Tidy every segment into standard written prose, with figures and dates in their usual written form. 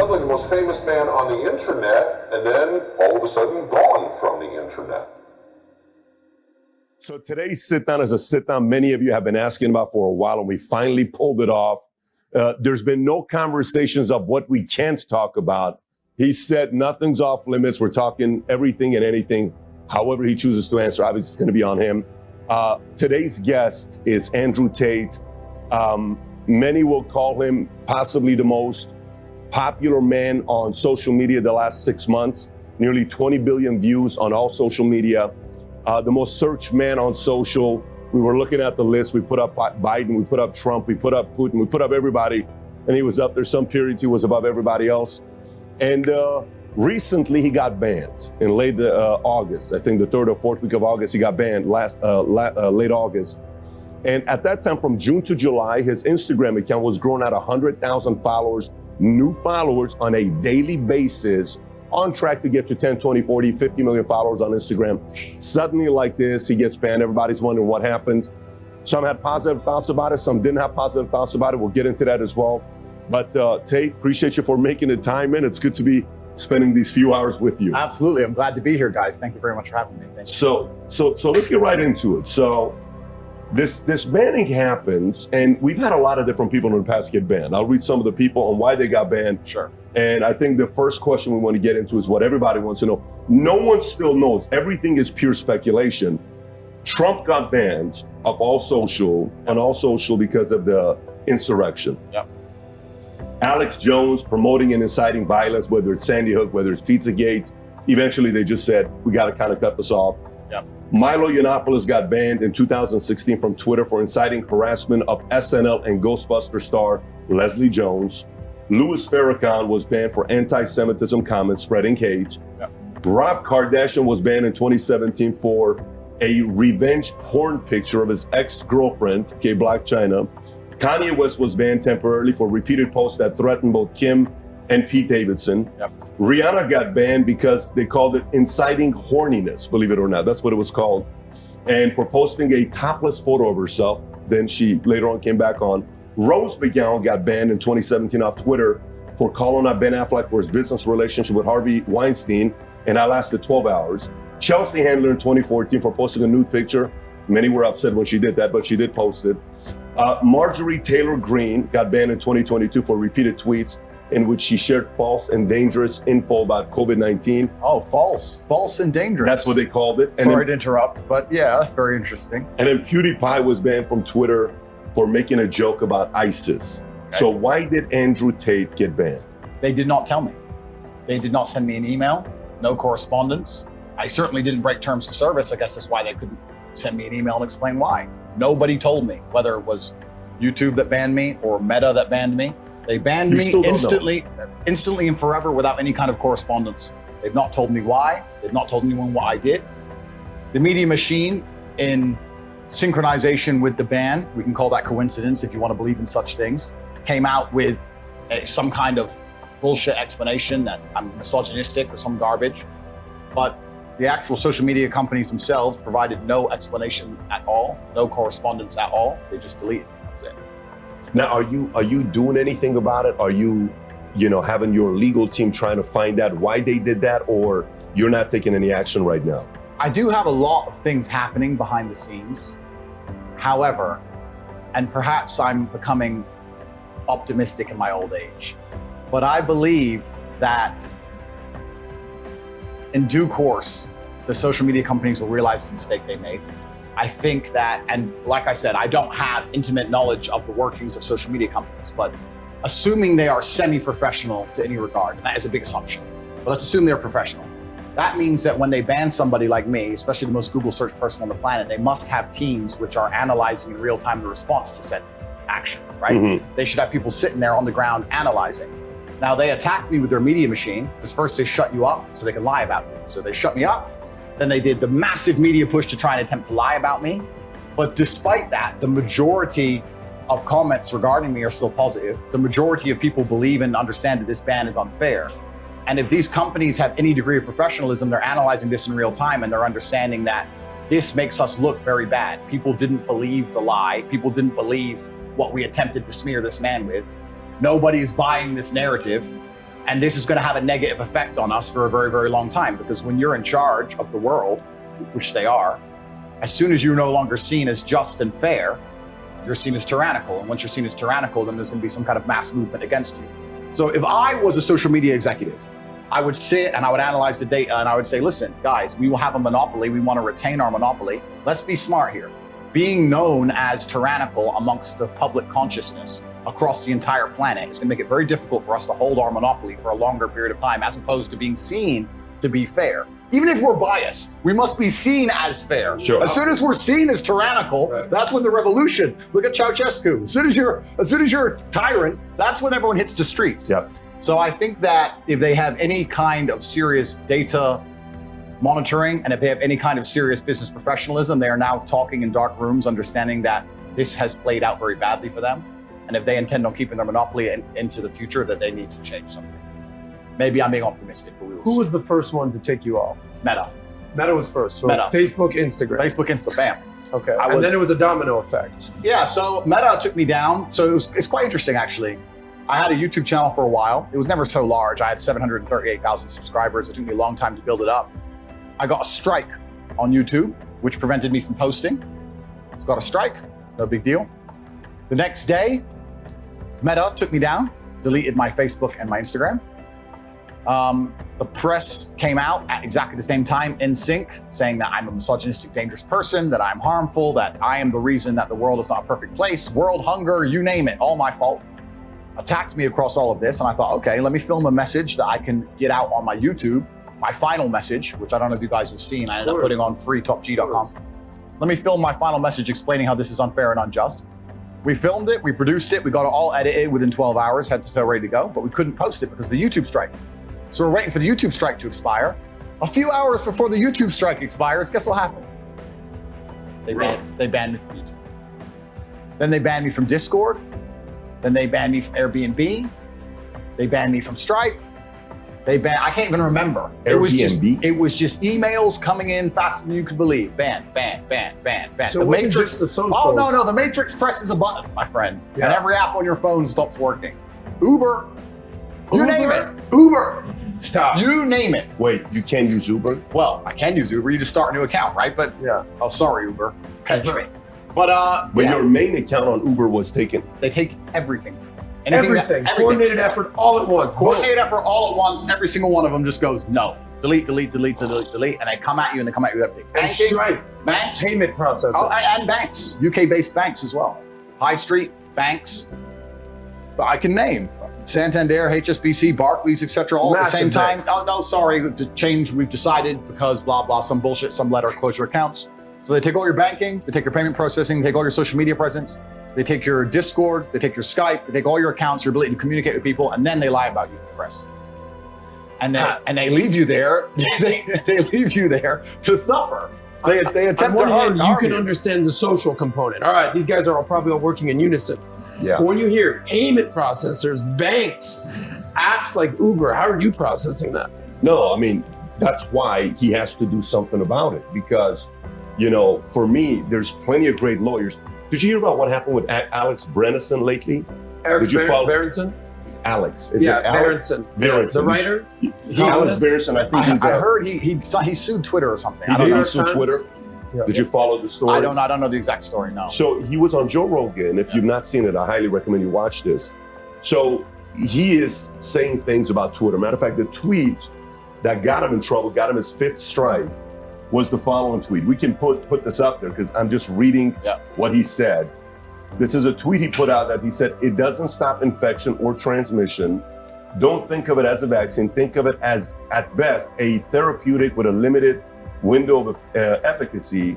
Suddenly the most famous man on the internet, and then all of a sudden gone from the internet. So today's sit-down is a sit-down many of you have been asking about for a while, and we finally pulled it off. There's been no conversations of what we can't talk about. He said nothing's off limits. We're talking everything and anything. However he chooses to answer, obviously it's going to be on him. Today's guest is Andrew Tate. Many will call him possibly the most popular man on social media the last 6 months. Nearly 20 billion views on all social media. The most searched man on social. We were looking at the list. We put up Biden, we put up Trump, we put up Putin, we put up everybody, and he was up there. Some periods he was above everybody else. And recently he got banned in late August. I think the 3rd or 4th week of August, he got banned late August. And at that time, from June to July, his Instagram account was growing at 100,000 followers, new followers on a daily basis, on track to get to 10, 20, 40, 50 million followers on Instagram. Suddenly like this, he gets banned. Everybody's wondering what happened. Some had positive thoughts about it. Some didn't have positive thoughts about it. We'll get into that as well. But Tate, appreciate you for making the time in. It's good to be spending these few hours with you. Absolutely. I'm glad to be here, guys. Thank you very much for having me. Thank you. So let's get right into it. So this banning happens, and we've had a lot of different people in the past get banned. I'll read some of the people on why they got banned. Sure. And I think the first question we want to get into is what everybody wants to know. No one still knows. Everything is pure speculation. Trump got banned of all social because of the insurrection. Yep. Alex Jones promoting and inciting violence, whether it's Sandy Hook, whether it's Pizzagate. Eventually they just said, we got to kind of cut this off. Yep. Milo Yiannopoulos got banned in 2016 from Twitter for inciting harassment of SNL and Ghostbuster star Leslie Jones. Louis Farrakhan was banned for anti-Semitism comments spreading hate. Yep. Rob Kardashian was banned in 2017 for a revenge porn picture of his ex-girlfriend, Blac Chyna. Kanye West was banned temporarily for repeated posts that threatened both Kim and Pete Davidson. Yep. Rihanna got banned because they called it inciting horniness, believe it or not. That's what it was called. And for posting a topless photo of herself. Then she later on came back on. Rose McGowan got banned in 2017 off Twitter for calling out Ben Affleck for his business relationship with Harvey Weinstein, and that lasted 12 hours. Chelsea Handler in 2014 for posting a nude picture. Many were upset when she did that, but she did post it. Marjorie Taylor Greene got banned in 2022 for repeated tweets in which she shared false and dangerous info about COVID-19. Oh, false and dangerous. That's what they called it. Sorry to interrupt, but yeah, that's very interesting. And then PewDiePie was banned from Twitter for making a joke about ISIS. Okay. So why did Andrew Tate get banned? They did not tell me. They did not send me an email, no correspondence. I certainly didn't break terms of service. I guess that's why they couldn't send me an email and explain why. Nobody told me, whether it was YouTube that banned me or Meta that banned me. They banned me instantly and forever without any kind of correspondence. They've not told me why. They've not told anyone what I did. The media machine, in synchronization with the ban, we can call that coincidence if you want to believe in such things, came out with some kind of bullshit explanation that I'm misogynistic or some garbage. But the actual social media companies themselves provided no explanation at all, no correspondence at all. They just deleted it. That was it. Now, are you doing anything about it? Are you having your legal team trying to find out why they did that, or you're not taking any action right now? I do have a lot of things happening behind the scenes. However, and perhaps I'm becoming optimistic in my old age, but I believe that in due course, the social media companies will realize the mistake they made. I think that, and like I said, I don't have intimate knowledge of the workings of social media companies, but assuming they are semi-professional to any regard, and that is a big assumption, but let's assume they're professional. That means that when they ban somebody like me, especially the most Google search person on the planet, they must have teams which are analyzing in real time the response to said action, right? Mm-hmm. They should have people sitting there on the ground analyzing. Now, they attacked me with their media machine, because first they shut you up so they can lie about me. So they shut me up. Then they did the massive media push to try and attempt to lie about me. But despite that, the majority of comments regarding me are still positive. The majority of people believe and understand that this ban is unfair. And if these companies have any degree of professionalism, they're analyzing this in real time and they're understanding that this makes us look very bad. People didn't believe the lie. People didn't believe what we attempted to smear this man with. Nobody's buying this narrative. And this is going to have a negative effect on us for a very, very long time, because when you're in charge of the world, which they are, as soon as you're no longer seen as just and fair, you're seen as tyrannical. And once you're seen as tyrannical, then there's going to be some kind of mass movement against you. So if I was a social media executive, I would sit and I would analyze the data and I would say, listen, guys, we will have a monopoly. We want to retain our monopoly. Let's be smart here. Being known as tyrannical amongst the public consciousness across the entire planet is going to make it very difficult for us to hold our monopoly for a longer period of time, as opposed to being seen to be fair. Even if we're biased, we must be seen as fair. Sure. As soon as we're seen as tyrannical, that's when the revolution. Look at Ceausescu. As soon as you're a tyrant, that's when everyone hits the streets. Yep. So I think that if they have any kind of serious data monitoring, and if they have any kind of serious business professionalism, they are now talking in dark rooms, understanding that this has played out very badly for them. And if they intend on keeping their monopoly into the future, that they need to change something. Maybe I'm being optimistic, but we will Who see. was the first one to take you off? Meta. Meta was first. So Meta. Facebook, Instagram. Facebook, Insta, bam. Okay. I And was- then it was a domino effect. Yeah, so Meta took me down. So it's quite interesting, actually. I had a YouTube channel for a while. It was never so large. I had 738,000 subscribers. It took me a long time to build it up. I got a strike on YouTube, which prevented me from posting. It's got a strike, no big deal. The next day, Meta took me down, deleted my Facebook and my Instagram. The press came out at exactly the same time in sync, saying that I'm a misogynistic, dangerous person, that I'm harmful, that I am the reason that the world is not a perfect place, world hunger, you name it, all my fault. Attacked me across all of this, and I thought, okay, let me film a message that I can get out on my YouTube, my final message, which I don't know if you guys have seen. I ended up putting on freetopg.com. Let me film my final message explaining how this is unfair and unjust. We filmed it, we produced it, we got it all edited within 12 hours, head to toe ready to go, but we couldn't post it because of the YouTube strike. So we're waiting for the YouTube strike to expire. A few hours before the YouTube strike expires, guess what happened? They banned me from YouTube. Then they banned me from Discord. Then they banned me from Airbnb. They banned me from Stripe. I can't even remember. Airbnb? It was just emails coming in faster than you could believe. Ban. So it wasn't just the socials. Oh, no, the Matrix presses a button, my friend. Yeah. And every app on your phone stops working. Uber. You Uber? name it. Uber. Stop. You name it. Wait, you can't use Uber? Well, I can use Uber. You just start a new account, right? But, Yeah. oh, sorry, Uber. Catch me. But But yeah, your main account on Uber was taken. they take everything. Everything. Coordinated effort all at once. Coordinated effort all at once. Every single one of them just goes, no. Delete. And they come at you with everything. And Banking, Stripe. banks, Payment processor. and banks. UK-based banks as well. High Street, banks. But I can name Santander, HSBC, Barclays, etc. all at the same Massive time. banks. Oh, no, sorry, to change, we've decided because blah, blah, some bullshit, some letter, close your accounts. So they take all your banking, they take your payment processing, they take all your social media presence, they take your Discord, they take your Skype, they take all your accounts, your ability to communicate with people, and then they lie about you to the press. And they leave you there, they leave you there to suffer. They attempt On one to hand, you harm can understand the social component. All right, these guys are all probably all working in unison. Yeah. But when you hear payment processors, banks, apps like Uber, how are you processing that? No, I mean, that's why he has to do something about it. Because, for me, there's plenty of great lawyers. Did you hear about what happened with Alex Brenneson lately? Alex Did you follow- Berenson? Alex. Is Yeah, it Alex? Berenson. Berenson. The writer? Alex Berenson, I think he's I heard he sued Twitter or something. He I don't did know. sue Twitter. Yeah. Did you follow the story? I don't know the exact story, no. So he was on Joe Rogan. If you've not seen it, I highly recommend you watch this. So he is saying things about Twitter. Matter of fact, the tweet that got him in trouble, got him his 5th strike, was the following tweet. We can put this up there because I'm just reading what he said. This is a tweet he put out that he said, it doesn't stop infection or transmission. Don't think of it as a vaccine. Think of it as, at best, a therapeutic with a limited window of efficacy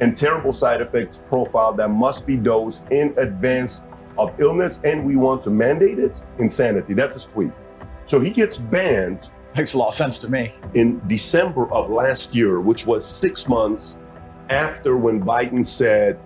and terrible side effects profile that must be dosed in advance of illness, and we want to mandate it. Insanity. That's his tweet. So he gets banned Makes a lot of sense to me. in December of last year, which was 6 months after when Biden said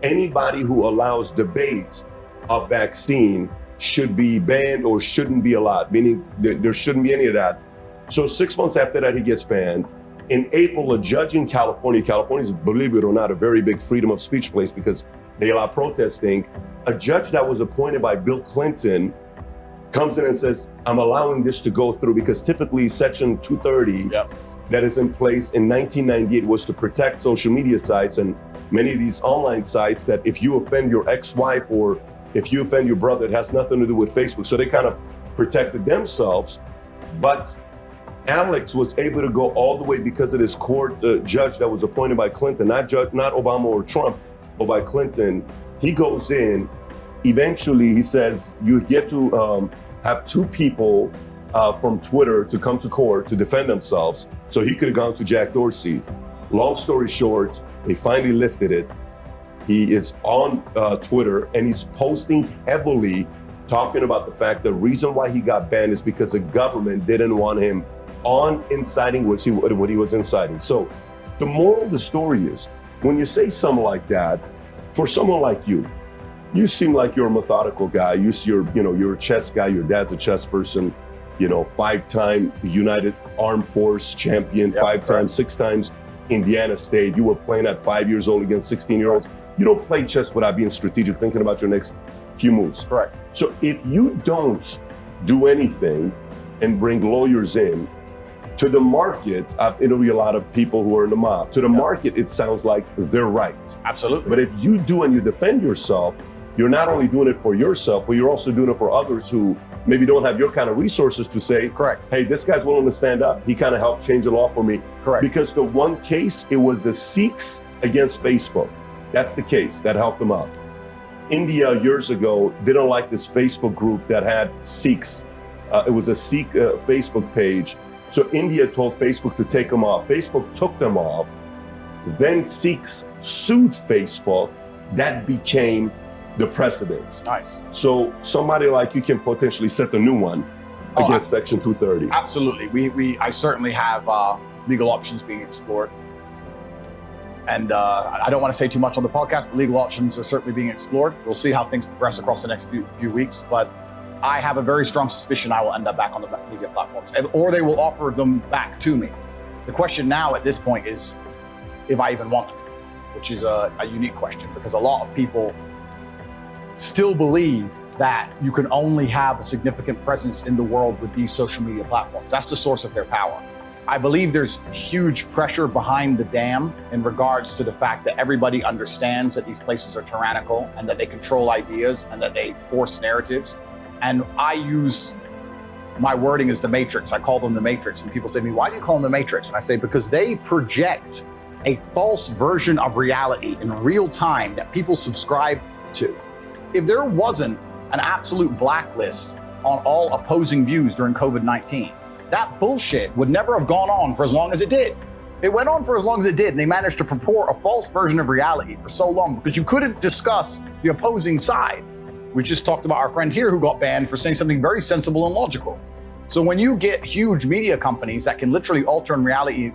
anybody who allows debate of vaccine should be banned or shouldn't be allowed, meaning there shouldn't be any of that. So 6 months after that, he gets banned. In April, a judge in California's, believe it or not, a very big freedom of speech place because they allow protesting. A judge that was appointed by Bill Clinton comes in and says, I'm allowing this to go through because typically Section 230 that is in place in 1998 was to protect social media sites and many of these online sites that if you offend your ex-wife or if you offend your brother, it has nothing to do with Facebook. So they kind of protected themselves. But Alex was able to go all the way because of this court judge that was appointed by Clinton, not Obama or Trump, but by Clinton. He goes in, eventually he says, you get to have two people from Twitter to come to court to defend themselves. So he could have gone to Jack Dorsey. Long story short, they finally lifted it. He is on Twitter and he's posting heavily, talking about the fact the reason why he got banned is because the government didn't want him on inciting what he was inciting. So the moral of the story is, when you say something like that, for someone like you seem like you're a methodical guy. You're a chess guy. Your dad's a chess person. 5-time United Armed Force champion, 5 times, 6 times Indiana State. You were playing at 5 years old against 16-year-olds. You don't play chess without being strategic, thinking about your next few moves. Correct. So if you don't do anything and bring lawyers in, to the market, I've interviewed a lot of people who are in the mob. To the market, it sounds like they're right. Absolutely. But if you do and you defend yourself, you're not only doing it for yourself, but you're also doing it for others who maybe don't have your kind of resources to say, correct, hey, this guy's willing to stand up. He kind of helped change the law for me. Correct. Because the one case, it was the Sikhs against Facebook. That's the case that helped them out. India years ago didn't like this Facebook group that had Sikhs. It was a Sikh Facebook page. So India told Facebook to take them off. Facebook took them off. Then Sikhs sued Facebook. That became the precedence. Nice. So somebody like you can potentially set a new one against Section 230. Absolutely. I certainly have legal options being explored. And I don't want to say too much on the podcast, but legal options are certainly being explored. We'll see how things progress across the next few weeks. But I have a very strong suspicion I will end up back on the media platforms, or they will offer them back to me. The question now at this point is if I even want them, which is a unique question, because a lot of people still believe that you can only have a significant presence in the world with these social media platforms. That's the source of their power. I believe there's huge pressure behind the dam in regards to the fact that everybody understands that these places are tyrannical and that they control ideas and that they force narratives. And I use my wording as the Matrix. I call them the Matrix. And people say to me, why do you call them the Matrix? And I say, because they project a false version of reality in real time that people subscribe to. If there wasn't an absolute blacklist on all opposing views during COVID-19, that bullshit would never have gone on for as long as it did. It went on for as long as it did, and they managed to purport a false version of reality for so long because you couldn't discuss the opposing side. We just talked about our friend here who got banned for saying something very sensible and logical. So when you get huge media companies that can literally alter reality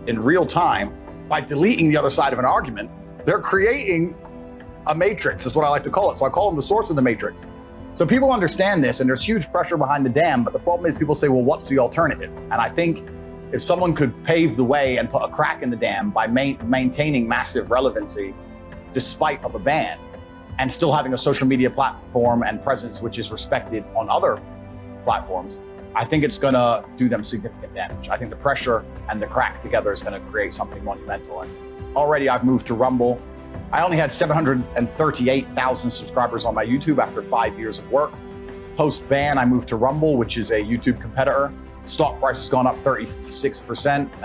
in real time by deleting the other side of an argument, they're creating a matrix, is what I like to call it. So I call them the source of the matrix. So people understand this, and there's huge pressure behind the dam, but the problem is people say, well, what's the alternative? And I think if someone could pave the way and put a crack in the dam by maintaining massive relevancy despite of a ban, and still having a social media platform and presence which is respected on other platforms, I think it's gonna do them significant damage. I think the pressure and the crack together is gonna create something monumental. And already I've moved to Rumble. I only had 738,000 subscribers on my YouTube after 5 years of work. Post-ban, I moved to Rumble, which is a YouTube competitor. Stock price has gone up 36%. And